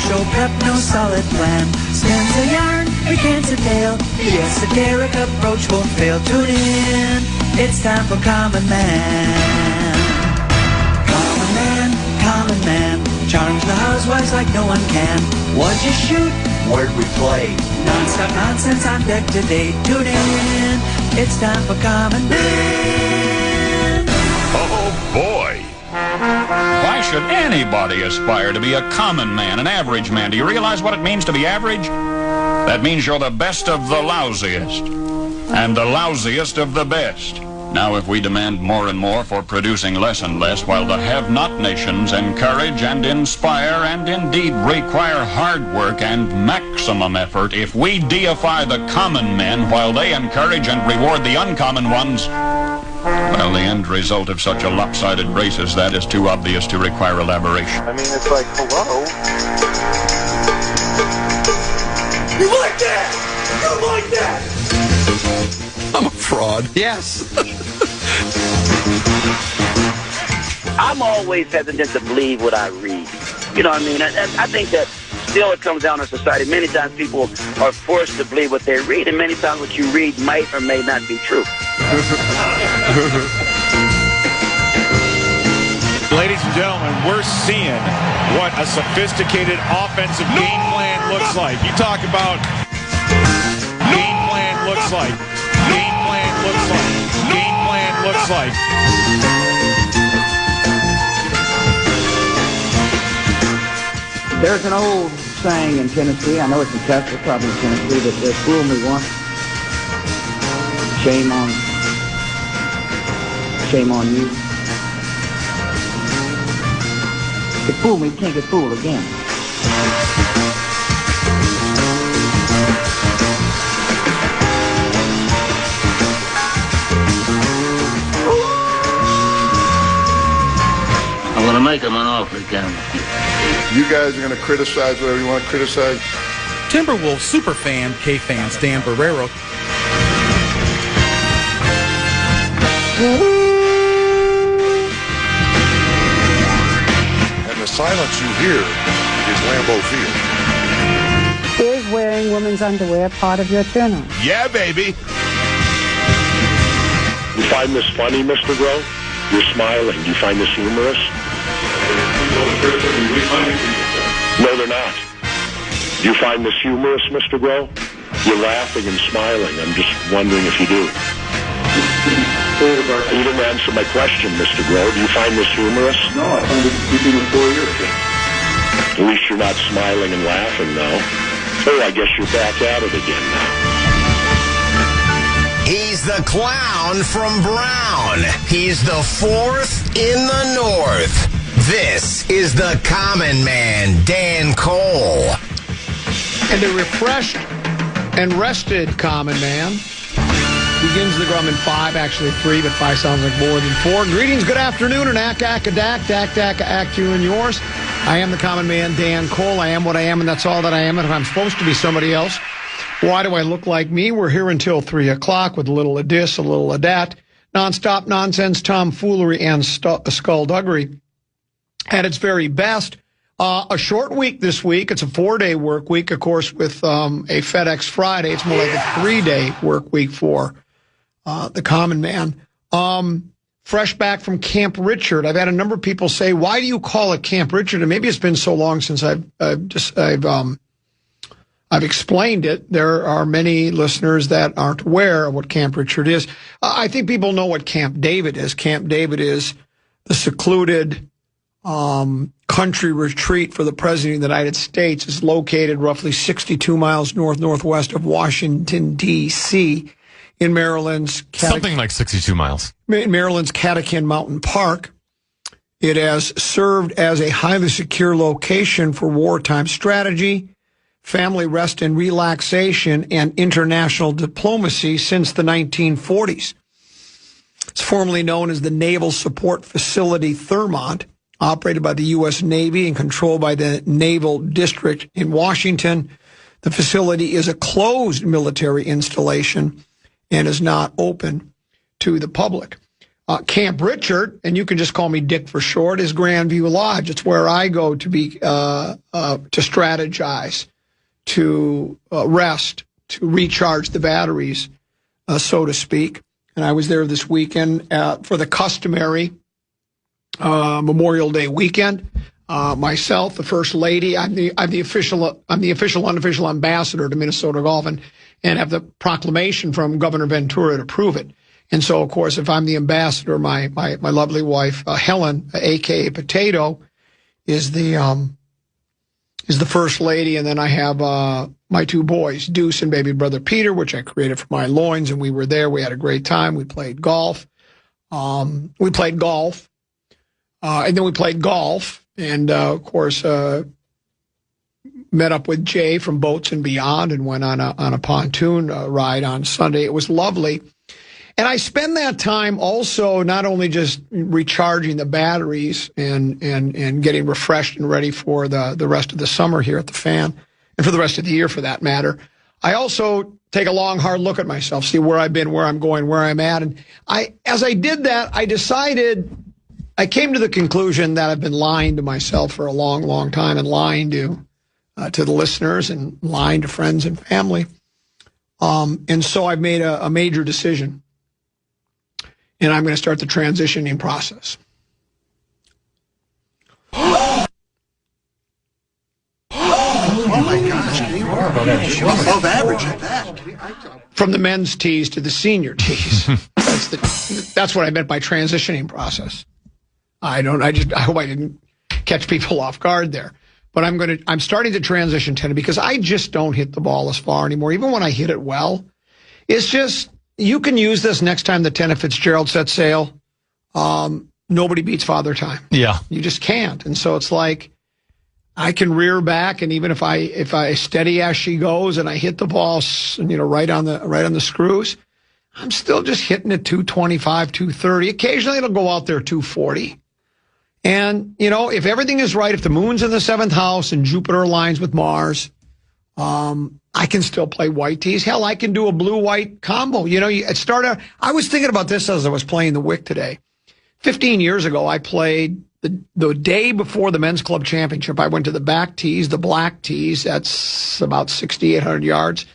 show prep, no solid plan. Spins a yarn, recants a tale. The esoteric approach won't fail. Tune in, it's time for Common Man. Common Man, Common Man, charms the housewives like no one can. What'd you shoot? Where'd we play? Non-stop nonsense on deck today. Tune in, it's time for Common Man. Oh boy! Why should anybody aspire to be a common man, an average man? Do you realize what it means to be average? That means you're the best of the lousiest, and the lousiest of the best. Now, if we demand more and more for producing less and less, while the have-not nations encourage and inspire and indeed require hard work and maximum effort, if we deify the common men while they encourage and reward the uncommon ones, well, the end result of such a lopsided race as that is too obvious to require elaboration. I mean, it's like, hello? You like that? You like that? I'm a fraud. Yes. I'm always hesitant to believe what I read. You know what I mean? I think that still it comes down to society. Many times people are forced to believe what they read, and many times what you read might or may not be true. Ladies and gentlemen, we're seeing what a sophisticated offensive game plan looks like. You talk about game plan looks like. Game plan looks like. Game plan looks like. There's an old saying in Tennessee, I know it's in Texas, probably in Tennessee, that they fool me once. Shame on you. If you fool me, you can't get fooled again. I'm going to make him an offer, Cameron. You guys are going to criticize whatever you want to criticize. Timberwolves superfan KFAN Stan Barrero. And the silence you hear is Lambeau Field. Is wearing women's underwear part of your turn-on? Yeah, baby. You find this funny, Mr. Groh? You're smiling. You find this humorous? No, they're not. Do you find this humorous, Mr. Groh? You're laughing and smiling. I'm just wondering if you do. You didn't answer my question, Mr. Groh. Do you find this humorous? No, I find it keeping the 4 years. At least you're not smiling and laughing now. Oh, I guess you're back at it again now. He's the clown from Brown. He's the fourth in the north. This is the common man, Dan Cole. And the refreshed and rested common man begins the Grumman 5, actually 3, but 5 sounds like more than 4. Greetings, good afternoon, and act you and yours. I am the common man, Dan Cole. I am what I am, and that's all that I am. And if I'm supposed to be somebody else, why do I look like me? We're here until 3 o'clock with a little of this, a little of that. Nonstop nonsense, tomfoolery, and skullduggery at its very best. A short week this week. It's a 4-day work week, of course, with a FedEx Friday. It's more like a 3-day work week for the common man. Fresh back from Camp Richard. I've had a number of people say, why do you call it Camp Richard? And maybe it's been so long since I've explained it. There are many listeners that aren't aware of what Camp Richard is. I think people know what Camp David is. Camp David is the secluded country retreat for the President of the United States. It's located roughly 62 miles northwest of Washington, D.C., in Maryland's something like 62 miles. Maryland's Catoctin Mountain Park. It has served as a highly secure location for wartime strategy, family rest and relaxation, and international diplomacy since the 1940s. It's formerly known as the Naval Support Facility Thurmont, operated by the U.S. Navy and controlled by the Naval District in Washington. The facility is a closed military installation and is not open to the public. Camp Richard, and you can just call me Dick for short, is Grandview Lodge. It's where I go to be to strategize, to rest, to recharge the batteries, so to speak. And I was there this weekend for the customary Memorial Day weekend. Myself, the First Lady, I'm the official unofficial ambassador to Minnesota Golf, and have the proclamation from Governor Ventura to prove it. And so, of course, if I'm the ambassador, my lovely wife, Helen, a.k.a. Potato, is the First Lady. And then I have my two boys, Deuce and baby brother Peter, which I created for my loins. And we were there. We had a great time. We played golf. And then we played golf. And, of course, met up with Jay from Boats and Beyond and went on a pontoon ride on Sunday. It was lovely. And I spend that time also not only just recharging the batteries and getting refreshed and ready for the rest of the summer here at the Fan, and for the rest of the year for that matter. I also take a long, hard look at myself, see where I've been, where I'm going, where I'm at. And as I did that, I came to the conclusion that I've been lying to myself for a long, long time, and lying to the listeners and lying to friends and family. And so I've made a major decision. And I'm going to start the transitioning process. Oh my gosh, you are above average at that. From the men's tees to the senior tees. That's what I meant by transitioning process. I hope I didn't catch people off guard there. But I'm starting to transition tennis because I just don't hit the ball as far anymore. Even when I hit it well, it's just, you can use this next time the Tenna Fitzgerald set sail. Nobody beats Father Time. Yeah. You just can't. And so it's like, I can rear back, and even if I steady as she goes and I hit the ball, right on the screws, I'm still just hitting it 225, 230. Occasionally it'll go out there 240. And, if everything is right, if the moon's in the 7th house and Jupiter aligns with Mars, I can still play white tees. Hell, I can do a blue-white combo. I was thinking about this as I was playing the Wick today. 15 years ago, I played the day before the men's club championship. I went to the back tees, the black tees. That's about 6,800 yards.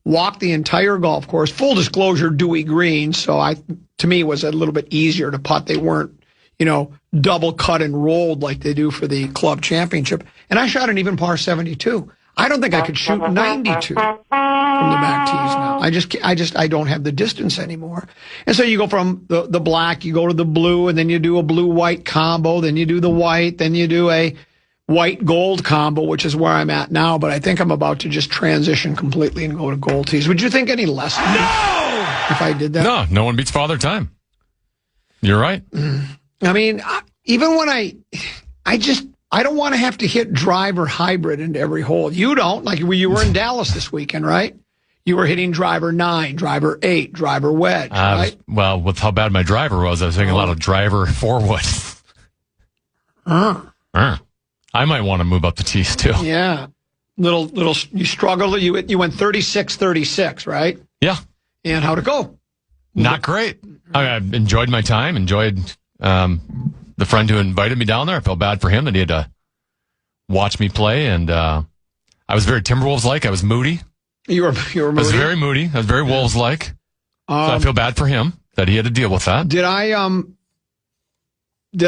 Walked the entire golf course. Full disclosure, dewy green. So to me, it was a little bit easier to putt. They weren't, double cut and rolled like they do for the club championship. And I shot an even par 72. I don't think I could shoot 92 from the back tees now. I don't have the distance anymore. And so you go from the black, you go to the blue, and then you do a blue-white combo, then you do the white, then you do a white-gold combo, which is where I'm at now. But I think I'm about to just transition completely and go to gold tees. Would you think any less of me if I did that? No one beats Father Time. You're right. I mean, even when I don't want to have to hit driver hybrid into every hole. You don't. Like you were in Dallas this weekend, right? You were hitting driver 9, driver 8, driver wedge, right? Well, with how bad my driver was, I was hitting a lot of driver 4-wood. I might want to move up the tees, too. Yeah. Little, you struggled. You went 36-36, right? Yeah. And how'd it go? Not great. I enjoyed my time, enjoyed the friend who invited me down there. I felt bad for him that he had to watch me play, and I was very Timberwolves-like. I was moody. You were moody? I was very moody. I was very Wolves-like. So I feel bad for him that he had to deal with that. Did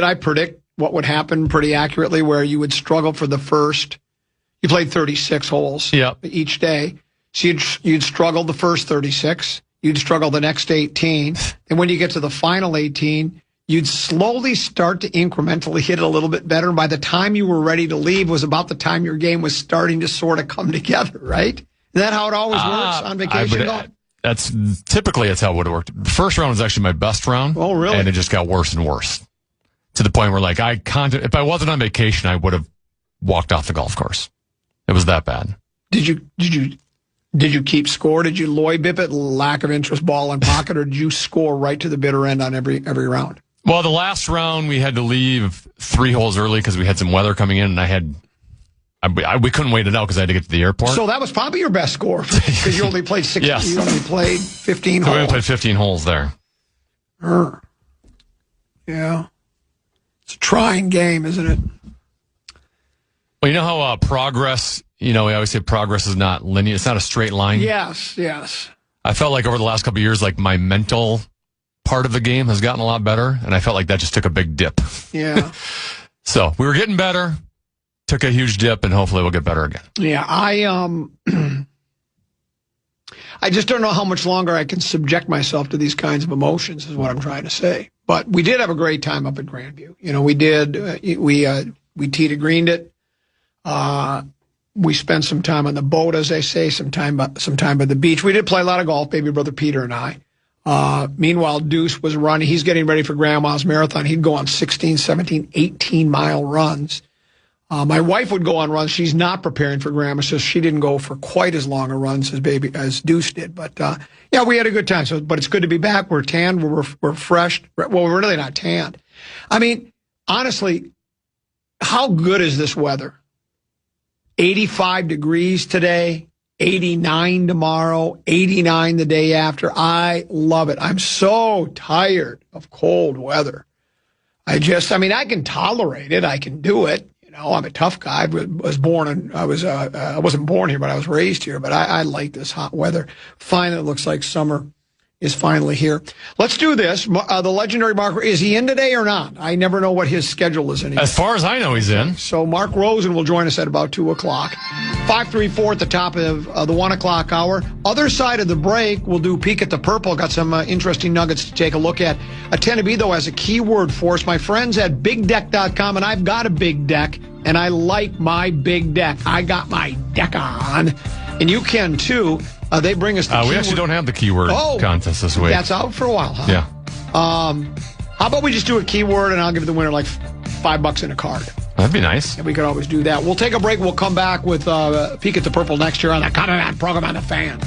I predict what would happen pretty accurately, where you would struggle for the first? You played 36 holes each day. So you'd struggle the first 36. You'd struggle the next 18. And when you get to the final 18, you'd slowly start to incrementally hit it a little bit better. And by the time you were ready to leave was about the time your game was starting to sort of come together, right? Is that how it always works on vacation? That's how it would have worked. The first round was actually my best round. Oh, really? And it just got worse and worse to the point where, like, if I wasn't on vacation, I would have walked off the golf course. It was that bad. Did you keep score? Did you Loy bip it, lack of interest, ball in pocket, or did you score right to the bitter end on every round? Well, the last round we had to leave 3 holes early because we had some weather coming in, and we couldn't wait it out because I had to get to the airport. So that was probably your best score because you only played 16. Yes. You only played 15 holes. We only played 15 holes there. Yeah. It's a trying game, isn't it? Well, you know how progress, we always say progress is not linear. It's not a straight line. Yes, yes. I felt like over the last couple of years, like my mental part of the game has gotten a lot better, and I felt like that just took a big dip. Yeah. So we were getting better, took a huge dip, and hopefully we'll get better again. Yeah, I just don't know how much longer I can subject myself to these kinds of emotions, is what I'm trying to say. But we did have a great time up at Grandview. We did. We teed and greened it. We spent some time on the boat, as they say, some time by the beach. We did play a lot of golf, baby brother Peter and I. Meanwhile, Deuce was running. He's getting ready for Grandma's Marathon. He'd go on 16, 17, 18-mile runs. My wife would go on runs. She's not preparing for Grandma, so she didn't go for quite as long a runs as Deuce did. But yeah, we had a good time. But it's good to be back. We're tanned. We're fresh. Well, we're really not tanned. I mean, honestly, how good is this weather? 85 degrees today, 89 tomorrow, 89 the day after. I love it. I'm so tired of cold weather. I can tolerate it. I can do it. I'm a tough guy. I wasn't born here, but I was raised here. But I like this hot weather. Finally, it looks like summer is finally here. Let's do this. The legendary Mark, is he in today or not? I never know what his schedule is anymore. As far as I know, he's in. So Mark Rosen will join us at about 2 o'clock. 534 at the top of the 1 o'clock hour. Other side of the break, we'll do Peek at the Purple. Got some interesting nuggets to take a look at. Tenebee, though, has a keyword for us. My friends at BigDeck.com, and I've got a big deck, and I like my big deck. I got my deck on, and you can, too. They bring us the keyword. We actually don't have the keyword contest this week. That's out for a while, huh? Yeah. How about we just do a keyword, and I'll give the winner like $5 in a card. That'd be nice. And we could always do that. We'll take a break. We'll come back with Peek at the Purple next year on the Common Man program on the Fan.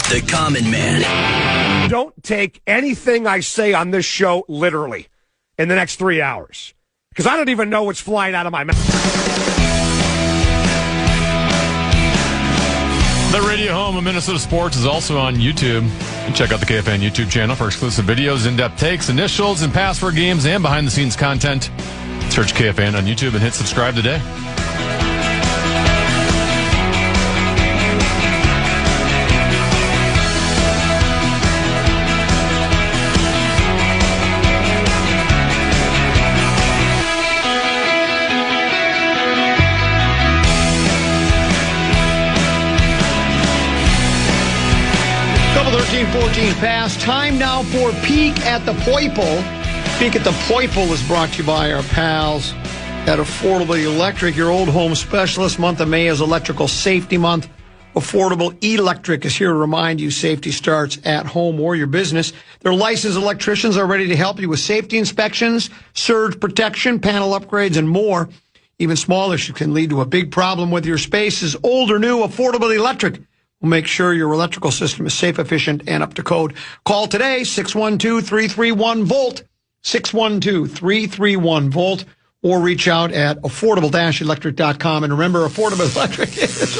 The Common Man. Don't take anything I say on this show literally in the next 3 hours, because I don't even know what's flying out of my mouth. The radio home of Minnesota sports is also on YouTube. You can check out the KFAN YouTube channel for exclusive videos, in-depth takes, initials, and password games, and behind-the-scenes content. Search KFAN on YouTube and hit subscribe today. Couple 13-14 past. Time now for Peek at the Poiple. Peek at the Poiple is brought to you by our pals at Affordable Electric, your old home specialist. Month of May is Electrical Safety Month. Affordable Electric is here to remind you safety starts at home or your business. Their licensed electricians are ready to help you with safety inspections, surge protection, panel upgrades, and more. Even small issues can lead to a big problem with your spaces. Old or new, Affordable Electric will make sure your electrical system is safe, efficient, and up to code. Call today, 612-331-VOLT, 612-331-VOLT, or reach out at affordable-electric.com. And remember, Affordable Electric is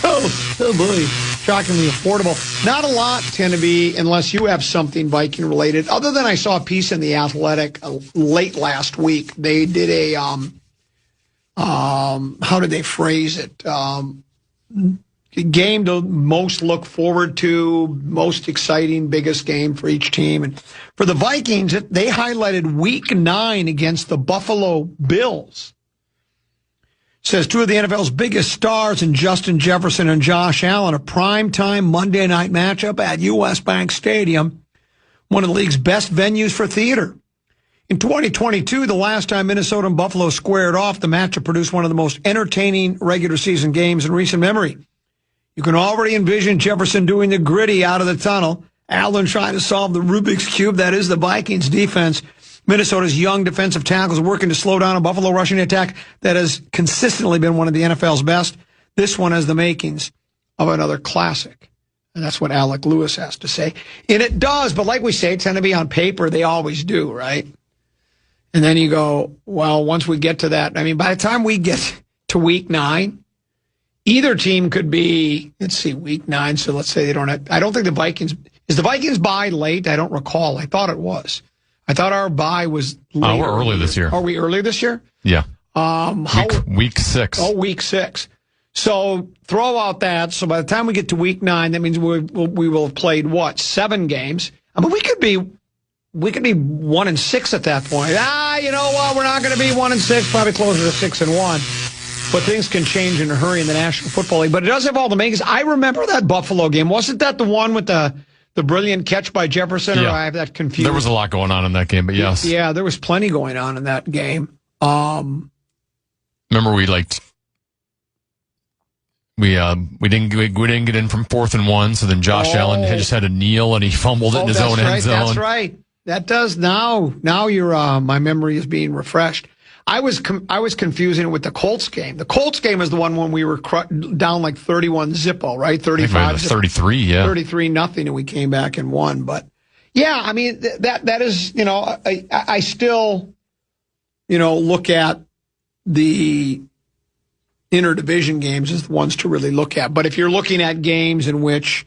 oh boy, shockingly affordable. Not a lot tend to be, unless you have something Viking related. Other than I saw a piece in The Athletic late last week. They did a how did they phrase it? Game to most look forward to, most exciting, biggest game for each team. And for the Vikings, they highlighted Week 9 against the Buffalo Bills. It says two of the NFL's biggest stars in Justin Jefferson and Josh Allen, a primetime Monday night matchup at U.S. Bank Stadium, one of the league's best venues for theater. In 2022, the last time Minnesota and Buffalo squared off, the matchup produced one of the most entertaining regular season games in recent memory. You can already envision Jefferson doing the gritty out of the tunnel, Allen trying to solve the Rubik's Cube that is the Vikings defense. Minnesota's young defensive tackles working to slow down a Buffalo rushing attack that has consistently been one of the NFL's best. This one has the makings of another classic. And that's what Alec Lewis has to say. And it does, but like we say, tend to be on paper. They always do, right? And then you go, well, once we get to that, I mean, by the time we get to Week 9, either team could be, let's see, week 9. So let's say they don't have, I don't think the Vikings, is the Vikings bye late? I don't recall. I thought it was. I thought our bye was late. We're early this year. Are we early this year? Yeah. Week 6. Oh, week 6. So throw out that. So by the time we get to week 9, that means we will have played what, 7 games. I mean, we could be 1-6 at that point. You know what? We're not going to be 1-6. Probably closer to 6-1. But things can change in a hurry in the National Football League. But it does have all the makings. I remember that Buffalo game. Wasn't that the one with the brilliant catch by Jefferson? Yeah. Or I have that confused. There was a lot going on in that game, but yes. Yeah, there was plenty going on in that game. Remember we didn't get in from 4th and 1, so then Josh Allen just had to kneel and he fumbled it in his own end zone. That's right. That does now your my memory is being refreshed. I was confusing it with the Colts game. The Colts game is the one when we were down like 31-0, right? 35, 33, yeah. 33-0, and we came back and won. But yeah, I mean that is, you know, I still, you know, look at the interdivision games as the ones to really look at. But if you're looking at games in which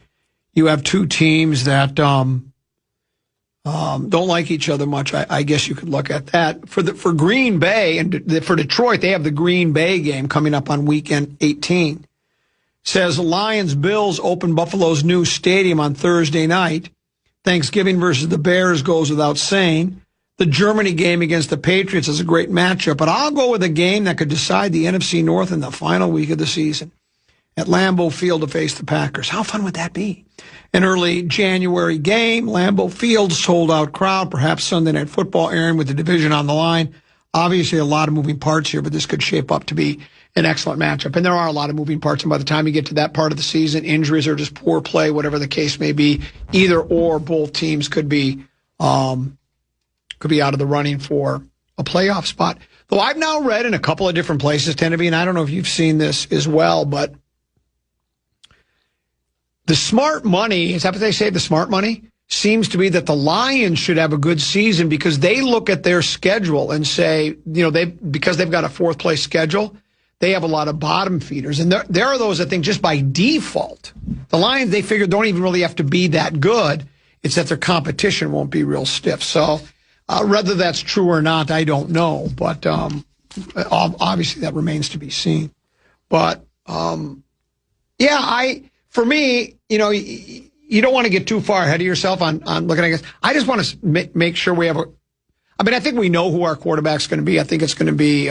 you have two teams that don't like each other much, I guess you could look at that. For Green Bay and for Detroit, they have the Green Bay game coming up on weekend 18. Says Lions-Bills open Buffalo's new stadium on Thursday night. Thanksgiving versus the Bears goes without saying. The Germany game against the Patriots is a great matchup, but I'll go with a game that could decide the NFC North in the final week of the season. At Lambeau Field to face the Packers. How fun would that be? An early January game, Lambeau Field, sold-out crowd, perhaps Sunday Night Football, Aaron, with the division on the line. Obviously, a lot of moving parts here, but this could shape up to be an excellent matchup. And there are a lot of moving parts, and by the time you get to that part of the season, injuries or just poor play, whatever the case may be, either or both teams could be out of the running for a playoff spot. Though I've now read in a couple of different places, Tenneby, and I don't know if you've seen this as well, but the smart money, is that what they say, the smart money, seems to be that the Lions should have a good season because they look at their schedule and say, you know, because they've got a 4th place schedule, they have a lot of bottom feeders. And there are those, I think, just by default. The Lions, they figure, don't even really have to be that good. It's that their competition won't be real stiff. So whether that's true or not, I don't know. But obviously that remains to be seen. But, for me, you know, you don't want to get too far ahead of yourself on looking at this. I just want to make sure we have I think we know who our quarterback's going to be. I think it's going to be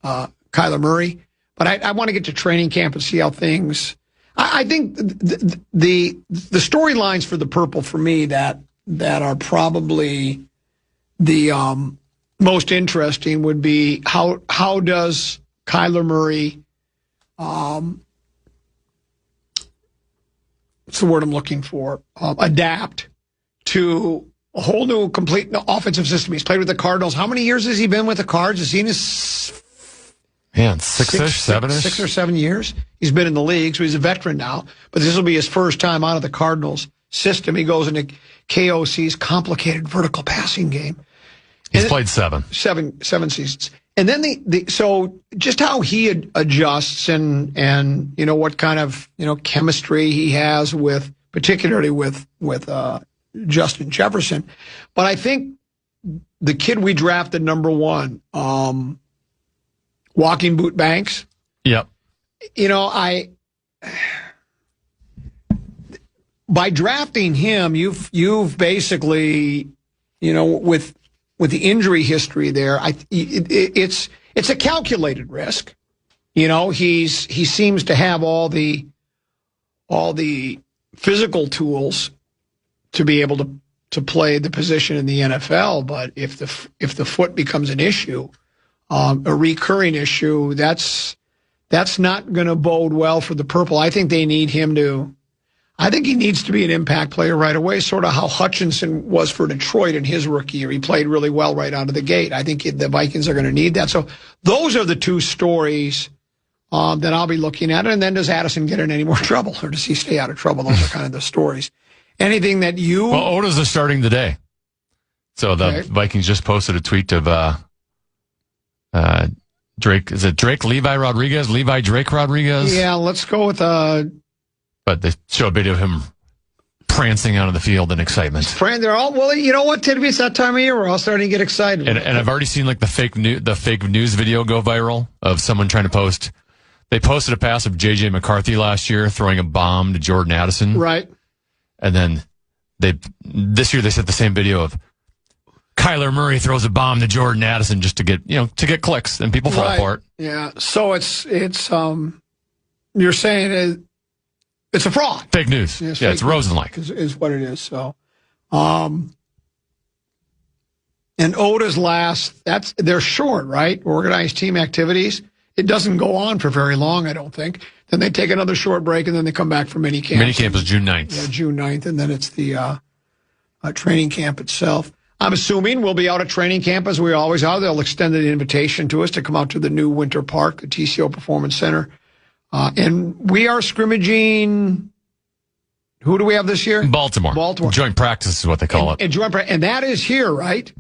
Kyler Murray. But I want to get to training camp and see how things. I think the storylines for the Purple for me that are probably the most interesting would be how does Kyler Murray what's the word I'm looking for? Adapt to a whole new, complete offensive system. He's played with the Cardinals. How many years has he been with the Cards? Has he in his 6-ish, 7-ish? 6 or 7 years? He's been in the league, so he's a veteran now. But this will be his first time out of the Cardinals system. He goes into KOC's complicated vertical passing game. He's played 7 seasons. And then so just how he adjusts and you know what kind of, you know, chemistry he has particularly with Justin Jefferson. But I think the kid we drafted number 1, Walking Boot Banks. Yep. You know, by drafting him, you've basically, you know, with the injury history there, it's a calculated risk. You know, he seems to have all the physical tools to be able to play the position in the NFL. But if the foot becomes an issue, a recurring issue, that's not going to bode well for the Purple. I think they need him to. I think he needs to be an impact player right away, sort of how Hutchinson was for Detroit in his rookie year. He played really well right out of the gate. I think the Vikings are going to need that. So those are the two stories that I'll be looking at. And then does Addison get in any more trouble, or does he stay out of trouble? Those are kind of the stories. Anything that you... Well, Oda's is starting today. So the Vikings just posted a tweet of Drake. Is it Drake Levi Rodriguez? Levi Drake Rodriguez? Yeah, let's go with But they show a video of him prancing out of the field in excitement. They're all, well, you know what, Tidby? It's that time of year. We're all starting to get excited. And I've already seen like the fake news video go viral of someone trying to post. They posted a pass of J.J. McCarthy last year throwing a bomb to Jordan Addison. Right. And then this year they sent the same video of Kyler Murray throws a bomb to Jordan Addison just to get clicks, and people fall for it. Yeah. So it's you're saying it's a fraud. Fake news. Yeah, it's Rosen-like. Is what it is. So, and Oda's they're short, right? Organized team activities. It doesn't go on for very long, I don't think. Then they take another short break, and then they come back for minicamp. Minicamp is June 9th. Yeah, June 9th, and then it's the training camp itself. I'm assuming we'll be out at training camp as we always are. They'll extend an invitation to us to come out to the new Winter Park, the TCO Performance Center. And we are scrimmaging. Who do we have this year? Baltimore. Joint practice is what they call it. And that is here, right?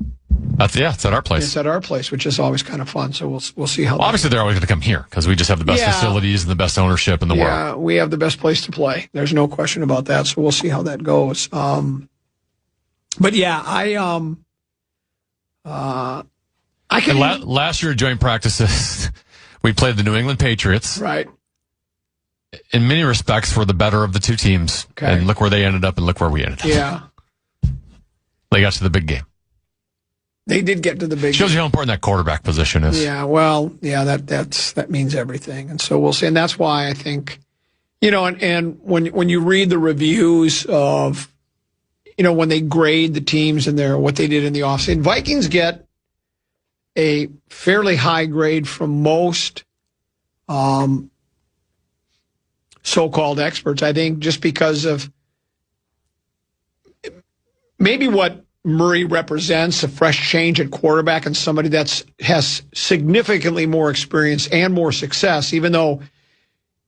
It's at our place. It's at our place, which is always kind of fun. So we'll see how. Obviously, they're always going to come here because we just have the best facilities and the best ownership in the world. Yeah, we have the best place to play. There's no question about that. So we'll see how that goes. But yeah, I can. Last year at joint practices, we played the New England Patriots. Right. In many respects, we're the better of the two teams. Okay. And look where they ended up and look where we ended up. Yeah. They got to the big game. They did get to the big Shows game. you how important that quarterback position is. Yeah, well, yeah, that means everything. And so we'll see. And that's why I think, and when you read the reviews of, when they grade the teams and what they did in the offseason, Vikings get a fairly high grade from most so-called experts, I think, just because of maybe what Murray represents, a fresh change at quarterback and somebody has significantly more experience and more success, even though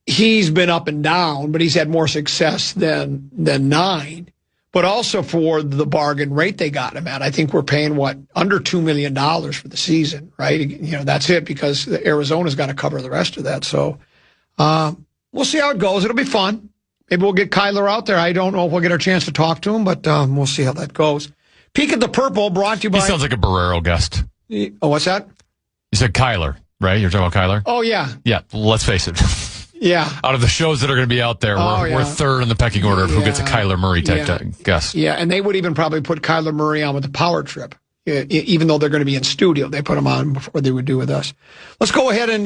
he's been up and down, but he's had more success than 9. But also for the bargain rate they got him at. I think we're paying, under $2 million for the season, right? That's it, because Arizona's got to cover the rest of that. So we'll see how it goes. It'll be fun. Maybe we'll get Kyler out there. I don't know if we'll get a chance to talk to him, but we'll see how that goes. Peek at the Purple, brought to you by... He sounds like a Barrero guest. Oh, what's that? You said Kyler, right? You're talking about Kyler? Oh, yeah. Yeah, let's face it. Yeah. Out of the shows that are going to be out there, we're third in the pecking order of who gets a Kyler Murray type guest. Yeah, and they would even probably put Kyler Murray on with the Power Trip, even though they're going to be in studio. They put him on before they would do with us. Let's go ahead and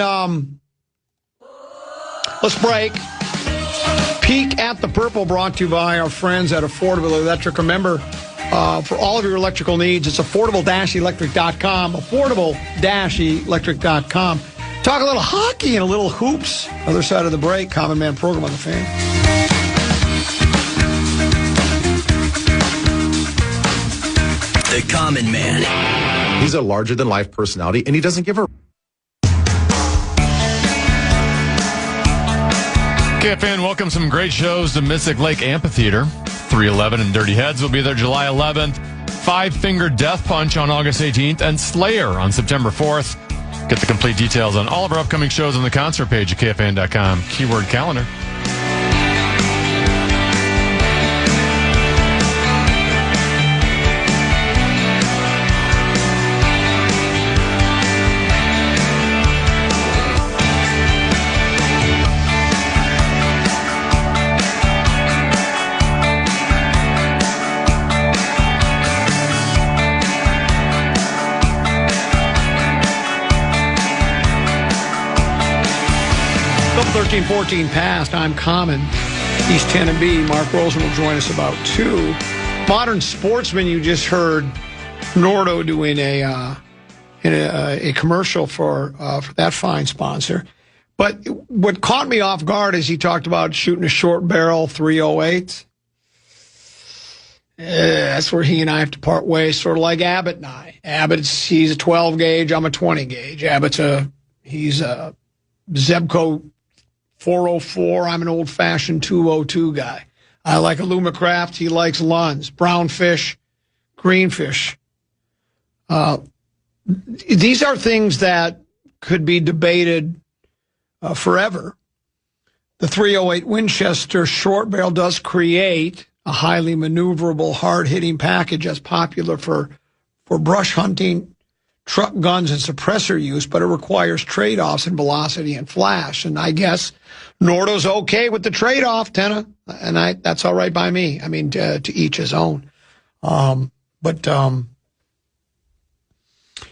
let's break. Peek at the Purple, brought to you by our friends at Affordable Electric. Remember, for all of your electrical needs, it's affordable-electric.com, affordable-electric.com. Talk a little hockey and a little hoops. Other side of the break, Common Man program on the Fan. The Common Man. He's a larger-than-life personality, and he doesn't give a... KFAN welcomes some great shows to Mystic Lake Amphitheater. 311 and Dirty Heads will be there July 11th. Five Finger Death Punch on August 18th. And Slayer on September 4th. Get the complete details on all of our upcoming shows on the concert page at KFAN.com. Keyword calendar. Double 13-14 past. I'm Common. East 10 and B. Mark Rosen will join us about 2. Modern Sportsman, you just heard Nordo doing a commercial for that fine sponsor. But what caught me off guard is he talked about shooting a short barrel 308. That's where he and I have to part ways, sort of like Abbott and I. He's a 12 gauge, I'm a 20 gauge. He's a Zebco 404. I'm an old-fashioned 202 guy. I like Alumacraft. He likes Lunds. Brown fish, green fish. These are things that could be debated forever. The .308 Winchester short barrel does create a highly maneuverable, hard-hitting package that's popular for brush hunting, truck guns, and suppressor use, but it requires trade-offs in velocity and flash. And I guess Nordo's okay with the trade-off, Tenna, and that's all right by me. I mean, to each his own.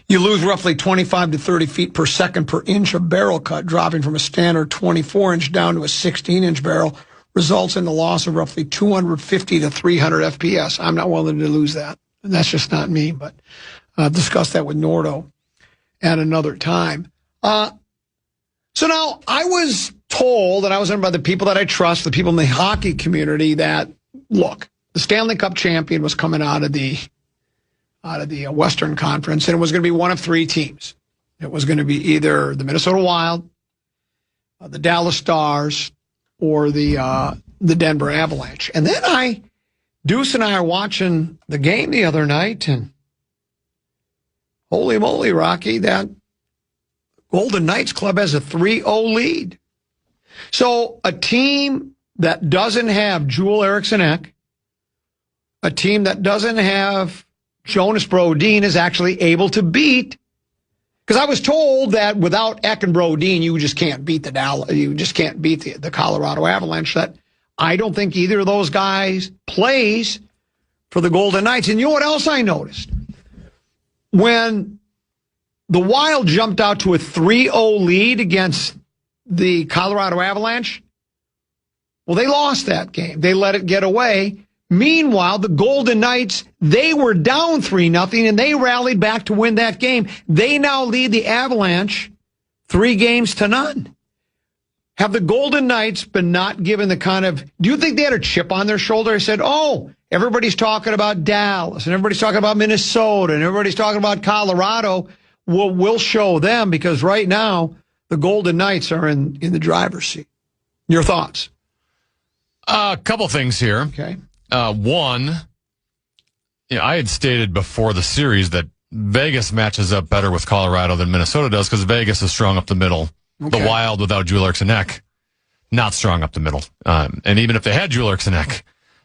You lose roughly 25 to 30 feet per second per inch of barrel cut, dropping from a standard 24-inch down to a 16-inch barrel, results in the loss of roughly 250 to 300 FPS. I'm not willing to lose that. And that's just not me, but I'll discuss that with Nordo at another time. So now I was told, and I was by the people that I trust, the people in the hockey community, that, look, the Stanley Cup champion was coming out of the Western Conference, and it was going to be one of three teams. It was going to be either the Minnesota Wild, the Dallas Stars, or the Denver Avalanche. And then Deuce and I are watching the game the other night, and holy moly, Rocky, that Golden Knights club has a 3-0 lead. So a team that doesn't have Joel Eriksson-Ek, a team that doesn't have Jonas Brodin, is actually able to beat. Because I was told that without Ek and Brodin, you just can't beat the Colorado Avalanche. That I don't think either of those guys plays for the Golden Knights. And you know what else I noticed? When the Wild jumped out to a 3-0 lead against the Colorado Avalanche, well, they lost that game. They let it get away. Meanwhile, the Golden Knights, they were down 3-0, and they rallied back to win that game. They now lead the Avalanche 3-0. Have the Golden Knights been not given the kind of... Do you think they had a chip on their shoulder? I said, everybody's talking about Dallas, and everybody's talking about Minnesota, and everybody's talking about Colorado. Well, we'll show them, because right now, the Golden Knights are in the driver's seat. Your thoughts? A couple things here. Okay. One, I had stated before the series that Vegas matches up better with Colorado than Minnesota does, because Vegas is strong up the middle. Okay. The Wild without Joel Eriksson-Ek, not strong up the middle. And even if they had Joel Eriksson-Ek,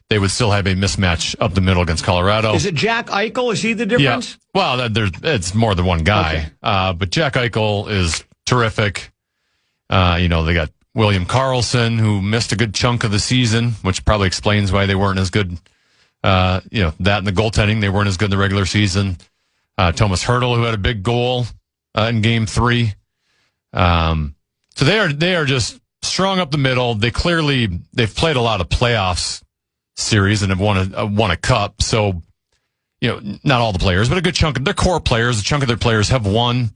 they would still have a mismatch up the middle against Colorado. Is it Jack Eichel? Is he the difference? Yeah. Well, it's more than one guy. Okay. But Jack Eichel is terrific. They got William Karlsson, who missed a good chunk of the season, which probably explains why they weren't as good. That and the goaltending, they weren't as good in the regular season. Thomas Hertl, who had a big goal in Game 3. So they are just strong up the middle. They've played a lot of playoffs series and have won a cup. So, not all the players, but a good chunk of their core players, a chunk of their players have won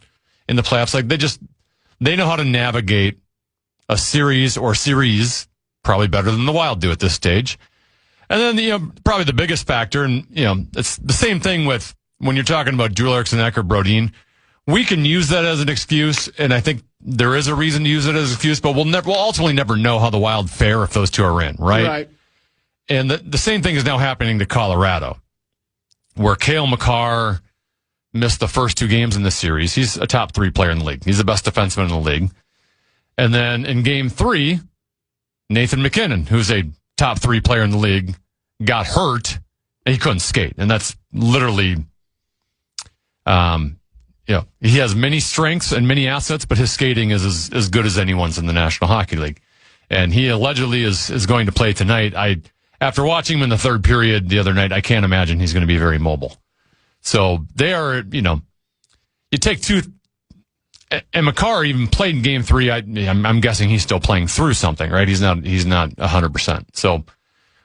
in the playoffs. Like they know how to navigate a series or series probably better than the Wild do at this stage. And then, probably the biggest factor, and, it's the same thing with when you're talking about Joel Eriksson-Ek or Brodin. We can use that as an excuse, and I think there is a reason to use it as an excuse, but we'll ultimately never know how the Wild fare if those two are in, right? Right. And the same thing is now happening to Colorado, where Cale Makar missed the first two games in this series. He's a top 3 player in the league. He's the best defenseman in the league. And then in Game 3, Nathan McKinnon, who's a top 3 player in the league, got hurt, and he couldn't skate. And that's literally, he has many strengths and many assets, but his skating is as good as anyone's in the National Hockey League. And he allegedly is going to play tonight. After watching him in the third period the other night, I can't imagine he's going to be very mobile. So they are, you take two, and Makar even played in Game 3. I'm guessing he's still playing through something, right? He's not 100%. So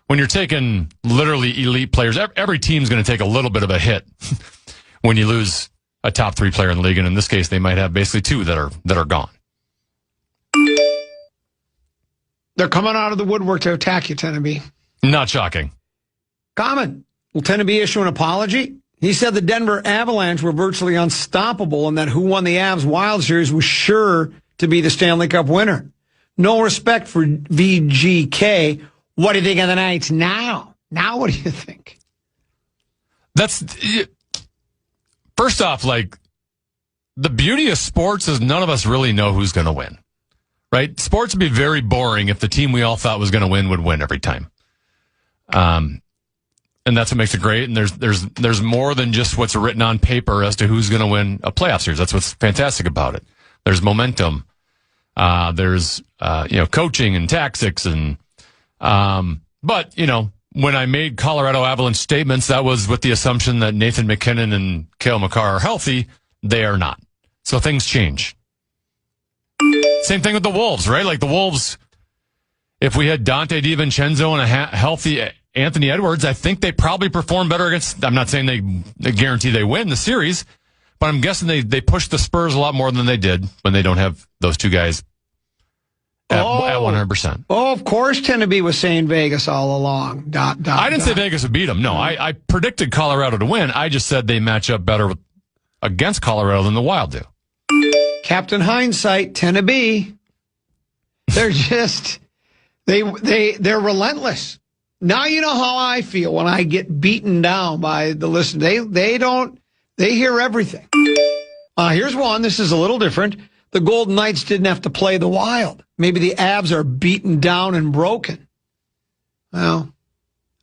when you're taking literally elite players, every team's going to take a little bit of a hit when you lose a top 3 player in the league, and in this case, they might have basically 2 that are gone. They're coming out of the woodwork to attack you, Tenneby. Not shocking. Common. Will Tenneby issue an apology? He said the Denver Avalanche were virtually unstoppable and that who won the Avs Wild Series was sure to be the Stanley Cup winner. No respect for VGK. What do you think of the Knights now? Now what do you think? First off, the beauty of sports is none of us really know who's going to win, right? Sports would be very boring if the team we all thought was going to win would win every time. And that's what makes it great. And there's more than just what's written on paper as to who's going to win a playoff series. That's what's fantastic about it. There's momentum. There's coaching and tactics and but when I made Colorado Avalanche statements, that was with the assumption that Nathan McKinnon and Cale Makar are healthy. They are not. So things change. Same thing with the Wolves, right? Like the Wolves, if we had Dante DiVincenzo and a healthy Anthony Edwards, I think they probably perform better against, I'm not saying they guarantee they win the series, but I'm guessing they push the Spurs a lot more than they did when they don't have those two guys at 100%. Oh, of course Tenneby was saying Vegas all along. I didn't say Vegas would beat them. No, I predicted Colorado to win. I just said they match up better against Colorado than the Wild do. Captain Hindsight, Tenneby. They're just, they're relentless. Now you know how I feel when I get beaten down by the listeners. They hear everything. Here's one. This is a little different. The Golden Knights didn't have to play the Wild. Maybe the Avs are beaten down and broken. Well,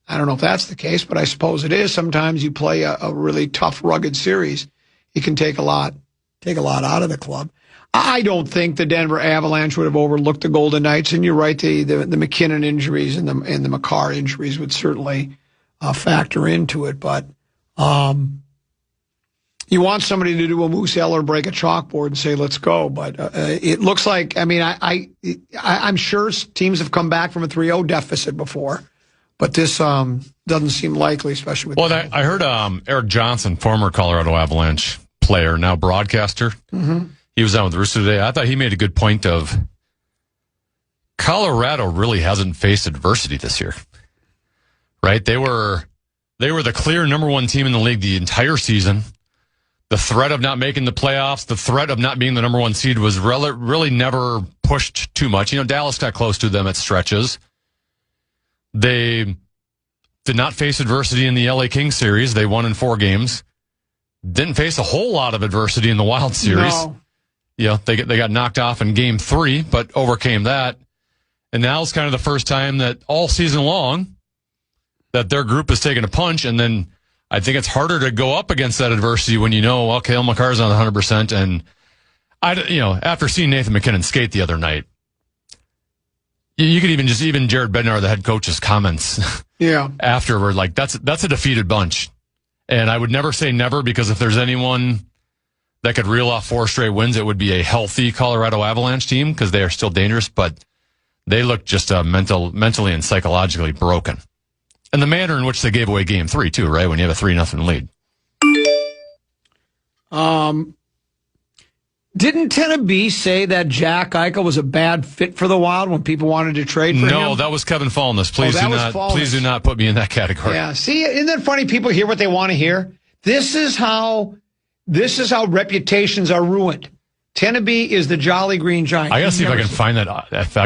I don't know if that's the case, but I suppose it is. Sometimes you play a really tough, rugged series. You can take a lot out of the club. I don't think the Denver Avalanche would have overlooked the Golden Knights, and you're right, the McKinnon injuries and the Makar injuries would certainly factor into it. But you want somebody to do a Moose L or break a chalkboard and say, let's go. But it looks like, I'm sure teams have come back from a 3-0 deficit before, but this doesn't seem likely, especially with... Well, I heard Eric Johnson, former Colorado Avalanche player, now broadcaster. Mm-hmm. He was on with Rooster today. I thought he made a good point of Colorado really hasn't faced adversity this year, right? They were the clear number one team in the league the entire season. The threat of not making the playoffs, the threat of not being the number one seed was really never pushed too much. Dallas got close to them at stretches. They did not face adversity in the LA Kings series. They won in 4 games. Didn't face a whole lot of adversity in the Wild series. No. They got knocked off in game 3, but overcame that. And now it's kind of the first time that all season long that their group has taken a punch. And then I think it's harder to go up against that adversity when Cale Makar's on 100%. And after seeing Nathan McKinnon skate the other night, you could even Jared Bednar, the head coach's comments after were like, that's a defeated bunch. And I would never say never, because if there's anyone that could reel off 4 straight wins, it would be a healthy Colorado Avalanche team, because they are still dangerous, but they look just mentally and psychologically broken. And the manner in which they gave away game 3 too, right? When you have a 3-0 lead. Didn't Tenneby say that Jack Eichel was a bad fit for the Wild when people wanted to trade for him? No, that was Kevin Fallness. Please do not put me in that category. Yeah, see, isn't that funny? People hear what they want to hear. This is how reputations are ruined. Tenneby is the Jolly Green Giant. I gotta see if I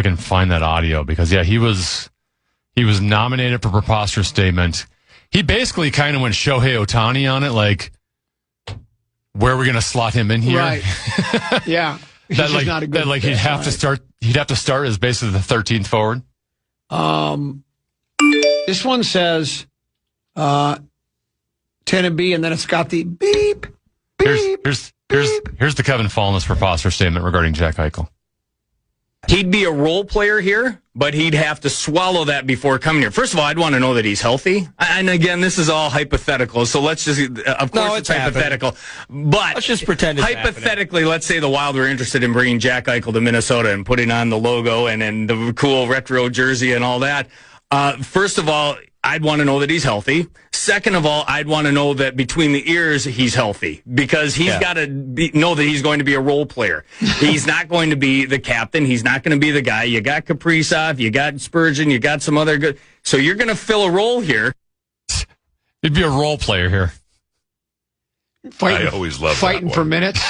can find that audio, because he was nominated for preposterous statement. He basically kind of went Shohei Ohtani on it, like, where are we going to slot him in here? Right. Yeah. Not a good fit, he'd have to start as basically the 13th forward. This one says Tenneby, and then it's got the beep. Here's the Kevin Fallness preposterous statement regarding Jack Eichel. He'd be a role player here, but he'd have to swallow that before coming here. First of all, I'd want to know that he's healthy. And again, this is all hypothetical, so let's just, of course it's hypothetical. But let's just pretend it's hypothetically, let's say the Wild were interested in bringing Jack Eichel to Minnesota and putting on the logo and the cool retro jersey and all that. First of all, I'd want to know that he's healthy. Second of all, I'd want to know that between the ears he's healthy, because he's got to know that he's going to be a role player. He's not going to be the captain. He's not going to be the guy. You got Kaprizov, you got Spurgeon, you got some other good. So you're going to fill a role here. He'd be a role player here. I always love fighting for minutes.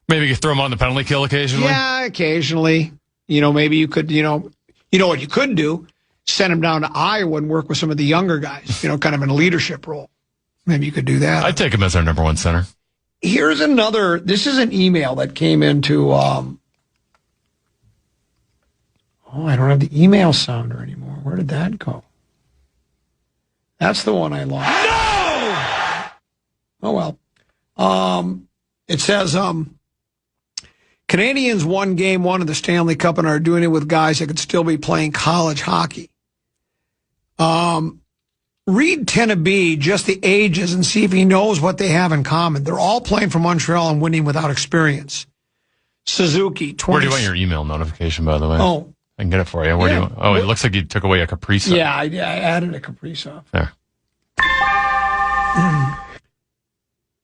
Maybe you throw him on the penalty kill occasionally. Yeah, occasionally. Maybe you could. You know what you could do. Send him down to Iowa and work with some of the younger guys, kind of in a leadership role. Maybe you could do that. I'd take him as our number 1 center. here's another. This is an email that came into. I don't have the email sounder anymore. Where did that go? That's the one I lost. No! Oh, well. It says, Canadians won Game 1 of the Stanley Cup and are doing it with guys that could still be playing college hockey. Read Teneby, just the ages, and see if he knows what they have in common. They're all playing for Montreal and winning without experience. Suzuki, 20. Where do you want your email notification, by the way? Oh. I can get it for you. Where do you? Oh, it looks like you took away a Kaprizov. Yeah, I added a Kaprizov. There.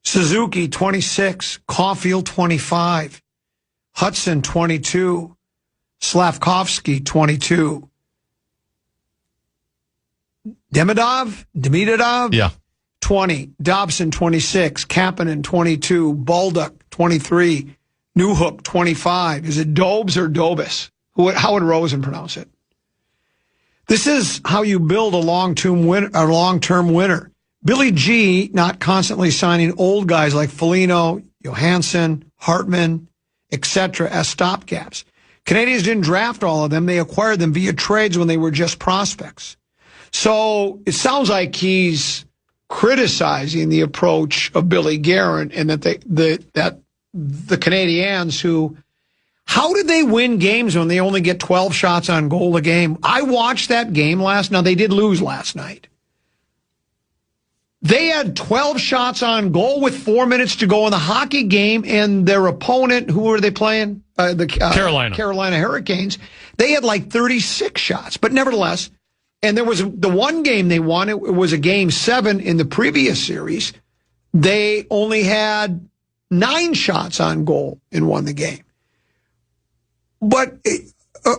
Suzuki, 26. Caulfield, 25. Hudson, 22. Slavkovsky, 22. Demidov? Yeah. 20. Dobson, 26. Kapanen, 22. Baldock, 23. Newhook, 25. Is it Dobes or Dobus? How would Rosen pronounce it? This is how you build a long-term winner. Billy G, not constantly signing old guys like Foligno, Johansson, Hartman, etc. as stopgaps. Canadians didn't draft all of them. They acquired them via trades when they were just prospects. So it sounds like he's criticizing the approach of Billy Guerin and that the Canadians who, how did they win games when they only get 12 shots on goal a game? I watched that game last night. Now, they did lose last night. They had 12 shots on goal with 4 minutes to go in the hockey game, and their opponent, who were they playing? Carolina Hurricanes. They had like 36 shots, but nevertheless, and there was the one game they won. It was a game 7 in the previous series. They only had 9 shots on goal and won the game. But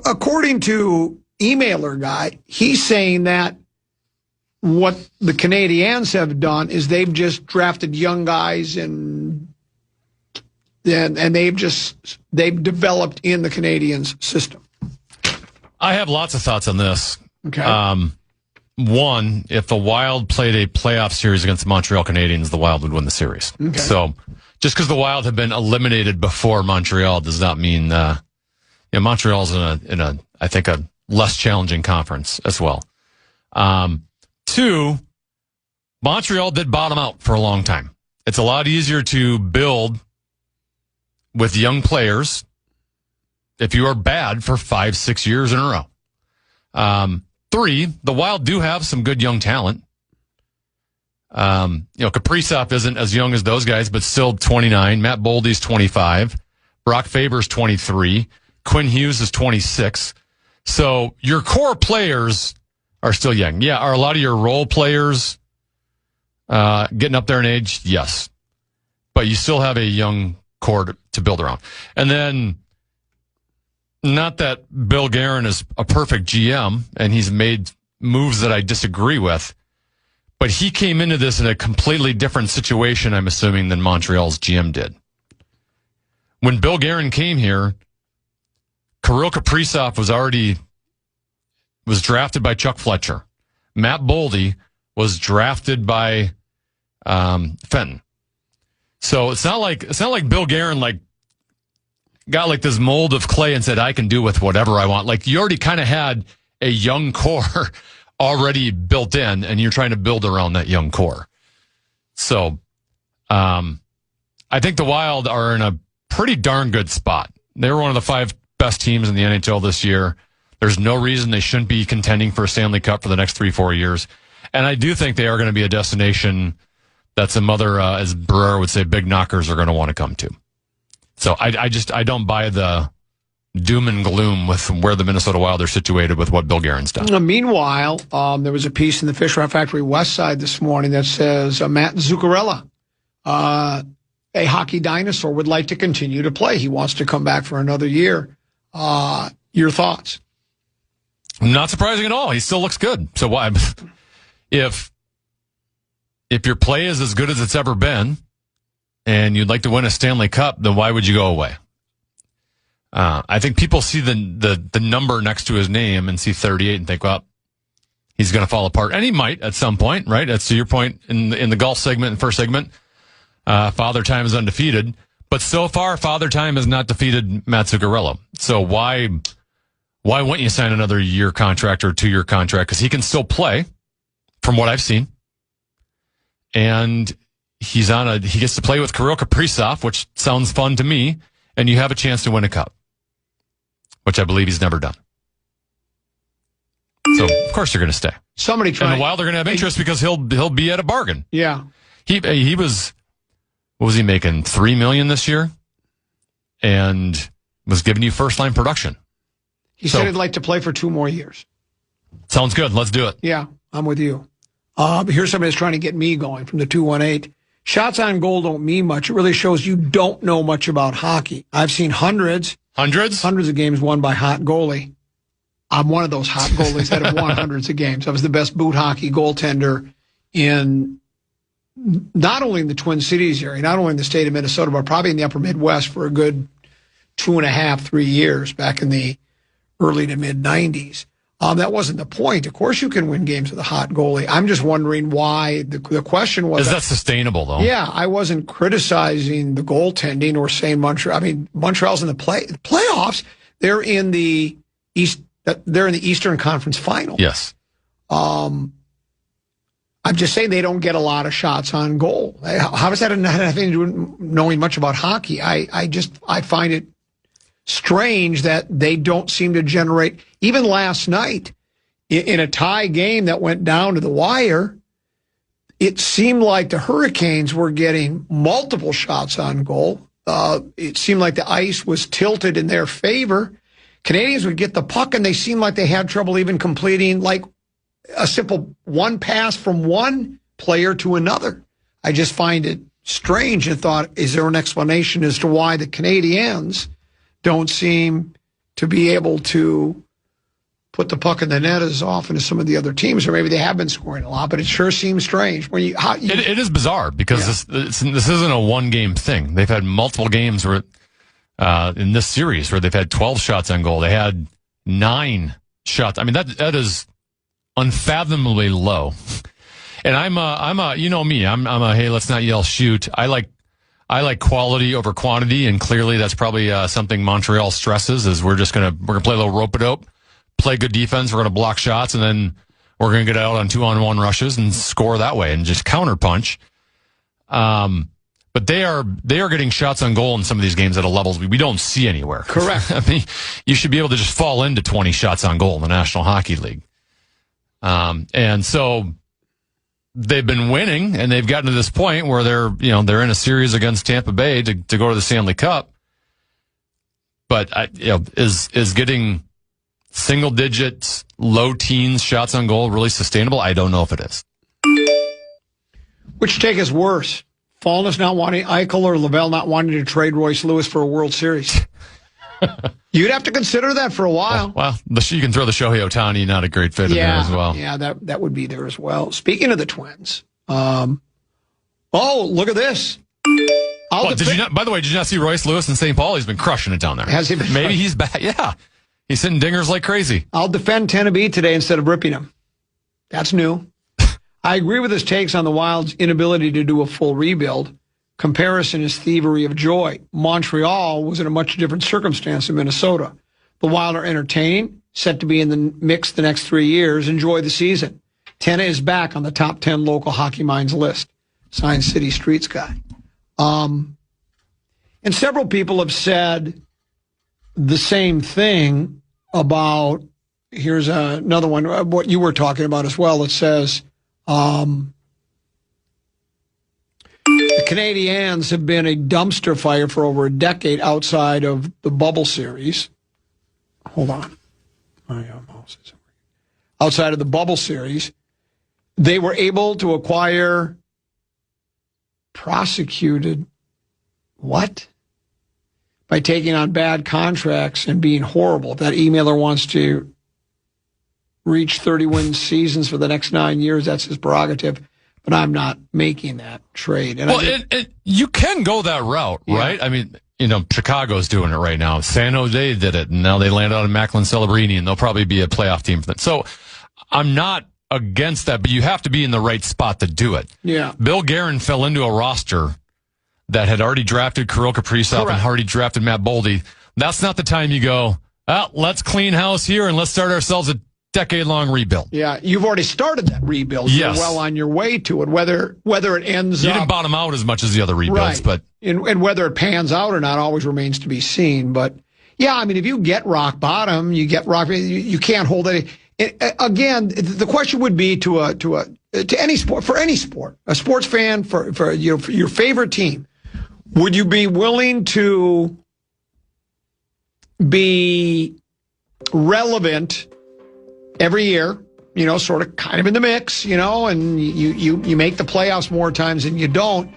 according to emailer guy, he's saying that what the Canadiens have done is they've just drafted young guys and they've developed in the Canadiens system. I have lots of thoughts on this. Okay. One, if the Wild played a playoff series against the Montreal Canadiens, the Wild would win the series. Okay. So just because the Wild have been eliminated before Montreal does not mean Montreal's in a I think a less challenging conference as well. 2, Montreal did bottom out for a long time. It's a lot easier to build with young players if you are bad for 5-6 years in a row. 3, the Wild do have some good young talent. Kaprizov isn't as young as those guys, but still 29. Matt Boldy's 25. Brock Faber's 23. Quinn Hughes is 26. So your core players are still young. Yeah, are a lot of your role players getting up there in age? Yes. But you still have a young core to build around. And then, not that Bill Guerin is a perfect GM, and he's made moves that I disagree with, but he came into this in a completely different situation, I'm assuming, than Montreal's GM did. When Bill Guerin came here, Kirill Kaprizov was drafted by Chuck Fletcher. Matt Boldy was drafted by Fenton. So it's not like Bill Guerin got like this mold of clay and said, I can do with whatever I want. Like, you already kind of had a young core already built in, and you're trying to build around that young core. So I think the Wild are in a pretty darn good spot. They were one of the 5 best teams in the NHL this year. There's no reason they shouldn't be contending for a Stanley Cup for the next 3-4 years. And I do think they are going to be a destination that some other, as Brewer would say, big knockers are going to want to come to. So I don't buy the doom and gloom with where the Minnesota Wild are situated with what Bill Guerin's done. Meanwhile, there was a piece in the Fish Rock Factory West Side this morning that says Matt Zuccarello, a hockey dinosaur, would like to continue to play. He wants to come back for another year. Your thoughts? Not surprising at all. He still looks good. So why, if your play is as good as it's ever been, and you'd like to win a Stanley Cup, then why would you go away? I think people see the number next to his name and see 38 and think, well, he's going to fall apart, and he might at some point, right? That's to your point in the golf segment and first segment. Father Time is undefeated. But so far, Father Time has not defeated Matt Zuccarello. So why wouldn't you sign another year contract or 2-year contract? Because he can still play, from what I've seen. And he gets to play with Kirill Kaprizov, which sounds fun to me. And you have a chance to win a cup, which I believe he's never done. So, of course, you're going to stay. Somebody trying. And the Wild are going to have interest because he'll be at a bargain. Yeah. He was, what was he making? $3 million this year, and was giving you first line production. He said he'd like to play for 2 more years. Sounds good. Let's do it. Yeah, I'm with you. Here's somebody that's trying to get me going from the 218. Shots on goal don't mean much. It really shows you don't know much about hockey. I've seen hundreds of games won by hot goalie. I'm one of those hot goalies that have won hundreds of games. I was the best boot hockey goaltender in not only in the Twin Cities area, not only in the state of Minnesota, but probably in the upper Midwest for a good 2.5, 3 years back in the early to mid 90s. That wasn't the point. Of course you can win games with a hot goalie. I'm just wondering why the question was... Is that sustainable, though? Yeah, I wasn't criticizing the goaltending or saying Montreal. I mean, Montreal's in the playoffs. They're in the Eastern Conference Final. Yes. I'm just saying they don't get a lot of shots on goal. How does that have anything to do with knowing much about hockey? I find it strange that they don't seem to generate. Even last night, in a tie game that went down to the wire, it seemed like the Hurricanes were getting multiple shots on goal. It seemed like the ice was tilted in their favor. Canadians would get the puck, and they seemed like they had trouble even completing like a simple one pass from one player to another. I just find it strange and thought, is there an explanation as to why the Canadians don't seem to be able to put the puck in the net as often as some of the other teams, or maybe they have been scoring a lot, but it sure seems strange. It is bizarre because this isn't a one-game thing. They've had multiple games where in this series where they've had 12 shots on goal. They had 9 shots. I mean, that is unfathomably low. And I'm a you know me, I'm a hey, let's not yell shoot. I like quality over quantity, and clearly that's probably something Montreal stresses. Is we're gonna play a little rope-a-dope, play good defense, we're gonna block shots, and then we're gonna get out on 2-on-1 rushes and score that way and just counterpunch. But they are getting shots on goal in some of these games at a levels we don't see anywhere. Correct. I mean, you should be able to just fall into 20 shots on goal in the National Hockey League. And so they've been winning, and they've gotten to this point where they're in a series against Tampa Bay to go to the Stanley Cup. But is getting single digits, low teens shots on goal really sustainable? I don't know if it is. Which take is worse? Fallness not wanting Eichel or Lavelle not wanting to trade Royce Lewis for a World Series? You'd have to consider that for a while. Well, you can throw the Shohei Ohtani, not a great fit in there as well. Yeah, that would be there as well. Speaking of the Twins, look at this. By the way, did you not see Royce Lewis in St. Paul? He's been crushing it down there. Has he been? Maybe he's back. Yeah. He's hitting dingers like crazy. I'll defend Tennessee today instead of ripping him. That's new. I agree with his takes on the Wild's inability to do a full rebuild. Comparison is thievery of joy. Montreal was in a much different circumstance than Minnesota. The Wild are entertaining, set to be in the mix the next 3 years. Enjoy the season. Tenna is back on the top 10 local hockey minds list. Signed City Streets guy. And several people have said the same thing about, here's another one, what you were talking about as well. It says, the Canadiens have been a dumpster fire for over a decade outside of the bubble series. Hold on. Outside of the bubble series, they were able to acquire prosecuted what? By taking on bad contracts and being horrible. If that emailer wants to reach 30-win seasons for the next 9 years, that's his prerogative. But I'm not making that trade. And you can go that route, right? I mean, Chicago's doing it right now. San Jose did it, and now they landed on Macklin Celebrini, and they'll probably be a playoff team for that. So I'm not against that, but you have to be in the right spot to do it. Yeah. Bill Guerin fell into a roster that had already drafted Kirill Kaprizov and already drafted Matt Boldy. That's not the time you go, let's clean house here and let's start ourselves a decade-long rebuild. Yeah, you've already started that rebuild. Yes. You're well on your way to it. Whether it ends You up... didn't bottom out as much as the other rebuilds, but... And whether it pans out or not always remains to be seen. But, yeah, I mean, if you get rock bottom, you can't hold it. Again, the question would be to any sport, for any sport, a sports fan, for your favorite team, would you be willing to be relevant every year, sort of kind of in the mix, and you make the playoffs more times than you don't,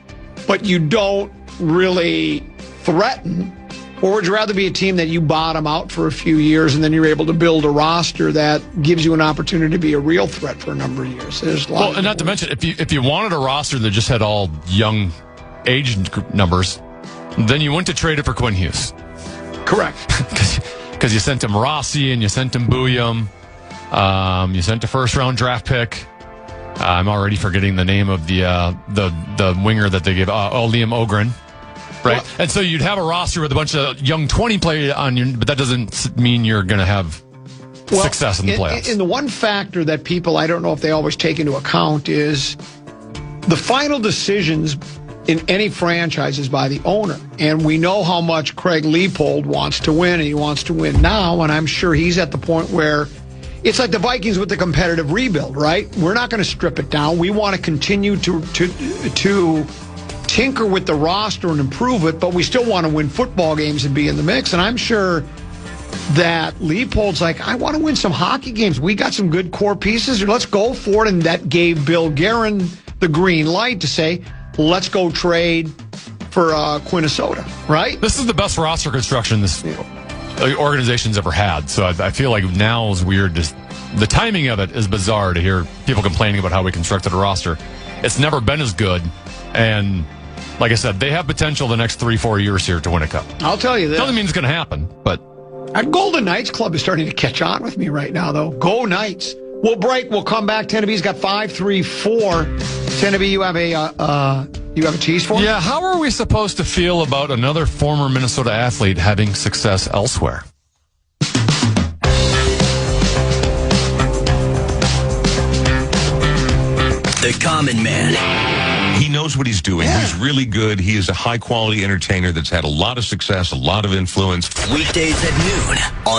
but you don't really threaten? Or would you rather be a team that you bottom out for a few years and then you're able to build a roster that gives you an opportunity to be a real threat for a number of years? And not to mention, if you wanted a roster that just had all young age numbers, then you went to trade it for Quinn Hughes. Correct. Because you sent him Rossi and you sent him Bouillon. You sent a first-round draft pick. I'm already forgetting the name of the winger that they gave. Liam Ogren. Right. Well, and so you'd have a roster with a bunch of young 20 players on you, but that doesn't mean you're going to have success in the playoffs. And the one factor that people, I don't know if they always take into account, is the final decisions in any franchise is by the owner. And we know how much Craig Leopold wants to win, and he wants to win now. And I'm sure he's at the point where it's like the Vikings with the competitive rebuild, right? We're not going to strip it down. We want to continue to tinker with the roster and improve it, but we still want to win football games and be in the mix. And I'm sure that Leopold's like, I want to win some hockey games. We got some good core pieces. Let's go for it. And that gave Bill Guerin the green light to say, let's go trade for Quinnesota, right? This is the best roster construction this organization's ever had. So I feel like now is weird. The timing of it is bizarre to hear people complaining about how we constructed a roster. It's never been as good. And like I said, they have potential the next 3-4 years here to win a cup. I'll tell you this. Doesn't mean it's going to happen, but... Our Golden Knights club is starting to catch on with me right now, though. Go Knights. We'll break. We'll come back. Tenneby's got 5-3-4. Tenneby, you have a tease for us? Yeah, how are we supposed to feel about another former Minnesota athlete having success elsewhere? The Common Man. He knows what he's doing. Yeah. He's really good. He is a high-quality entertainer that's had a lot of success, a lot of influence. Weekdays at noon on